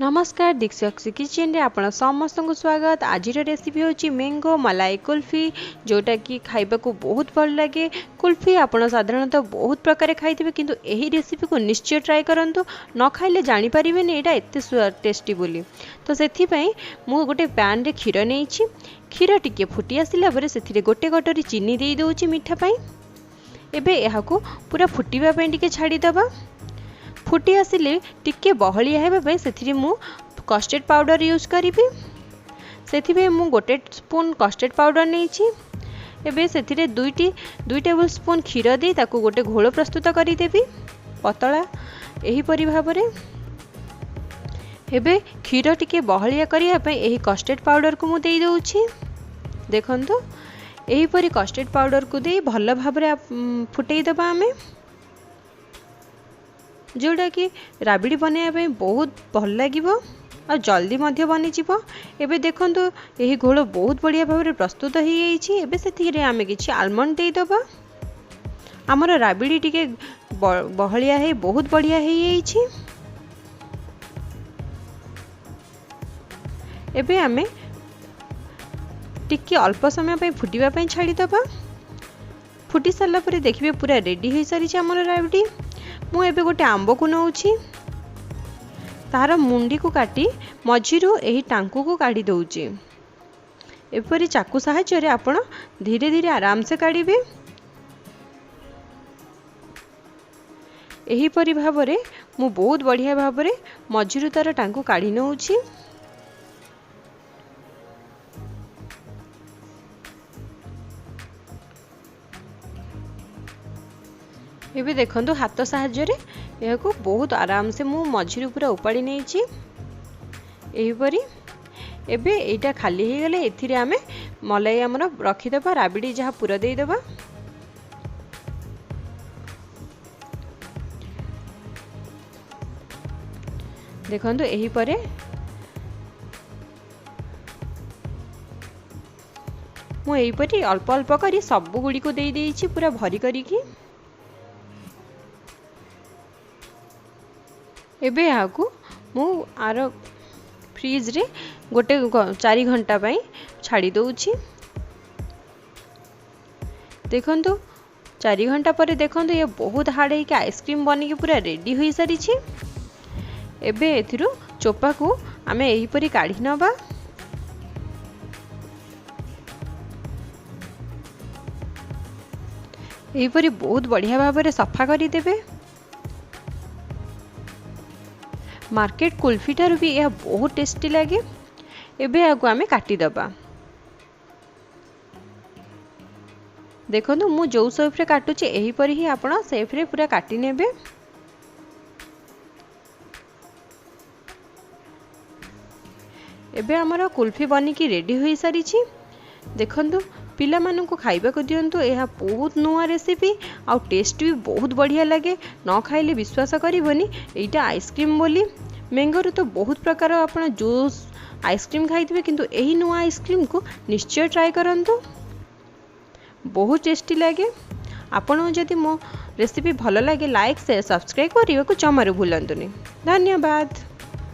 नमस्कार दीक्षाक्षी किचन रे आपण समस्त को स्वागत। आज रेसिपी होची मैंगो मलाई कुल्फी, जोटा कि खाइबा को बहुत भल लगे। कुल्फी आपण साधारणतः बहुत प्रकार खाइथिबे, किंतु एही रेसिपी को निश्चय ट्राई करंतु। न खाइले जानि परिबेनी एटा एते टेस्टी बोली। तो सेथि पई मु गोटे पैन रे खीर नेइछि। खीर टिके फुटी आसिला परे सेथिरे गोटे कटोरी चीनी देई दोछि मीठा पई। एबे एहाको पूरा फुटीबा पई टिके छाडी दबा। फुटी आसिले टिके बहलिया हेबा से मु कस्टर्ड पाउडर यूज करी। से मु गोटे स्पून कस्टर्ड पाउडर नहीं। एबे से दुई टेबल स्पून क्षीर दे ताकू गोटे घोल प्रस्तुत करदेवी पतला एहीपरी भाव में। एबे क्षीर टिके बहलिया करने यही कस्टर्ड पाउडर को मुझे दे देखंतु। एहीपरी कस्टर्ड पाउडर को दे भल भाव फुटेदबा आमे, जोटा कि राबिड़ी बनाया बहुत भल लगे और जल्दी मध्य बनीजिव। एबे देखंतु यही घोल बहुत बढ़िया भाव में प्रस्तुत हो जाइए। एबे से आमे किछि आलमंड देदबा। आमर राबिड़ी टिके बहलिया है बहुत बढ़िया हो जाइए। एबे आमे टिके अल्प समय पे फुटिबा पे छाड़ी दबा। फुटी सारा पर देखिए पूरा रेडी हो सारी आमर राबिड़ी। मु एबे गोटे आंब को नौछि, तार मुंडी को काटी मझिरू एही टांकू को काढ़ी दउछि। एपरी चाकू सहायता रे आपण धीरे धीरे आराम से काढ़िबे। एही परी भाव रे मु बहुत बढ़िया भाव रे मझिरू तार टांकू काढ़ी नउछि। एबे देखंतु हाथ साहाय्य रे यह बहुत आराम से मु मझिरू पूरा उपाड़ी नहीं। एहीपरी एबे एटा खाली हो गले एथिरे आमे मलाई हमर रखिदबा, राबिड़ी जहाँ पूरा देदबा। देखंतु एहीपरे मु एहीपरी अल्प अल्प करी सब गुड़ी को दे देइछि पूरा भरी करिकी। एबे याकू मु आर फ्रिज रे गोटे 4 घंटा पाई छाड़ी दउछि। देखंतु 4 घंटा पर देखंतु ये बहुत हार्ड है कि आइसक्रीम बनी के पूरा रेडी हो सारी। एबे एथिरु चोपा को आमे एही परी काढ़ी नबा। एही परी बहुत बढ़िया भाव में सफा करी देबे। मार्केट कुल्फी ठार भी यह बहुत टेस्टी लगे। एबे आगु आमे काटी दबा। देखंतु मु जो शेप रे काटुची एही परी ही आपण शेप रे पूरा काटी नेबे। एबे हमर कुल्फी बनी की रेडी होई सारी छी। देखंतु पिला मानन को खाइबा को दियंतु। यह बहुत नुआ रेसिपी आ टेस्ट भी बहुत बढ़िया लगे। न खाइले विश्वास करिवनी एटा आइसक्रीम बोली। मैंगो तो बहुत प्रकार आपण जूस आइसक्रीम खाइथिबे, किंतु एही नुआ आइसक्रीम को निश्चय ट्राई करंतु, बहुत टेस्टी लगे। आपण जदि मो रेसिपी भल लगे लाइक शेयर सब्सक्राइब करने को जमारू भूलंतुनी। धन्यवाद।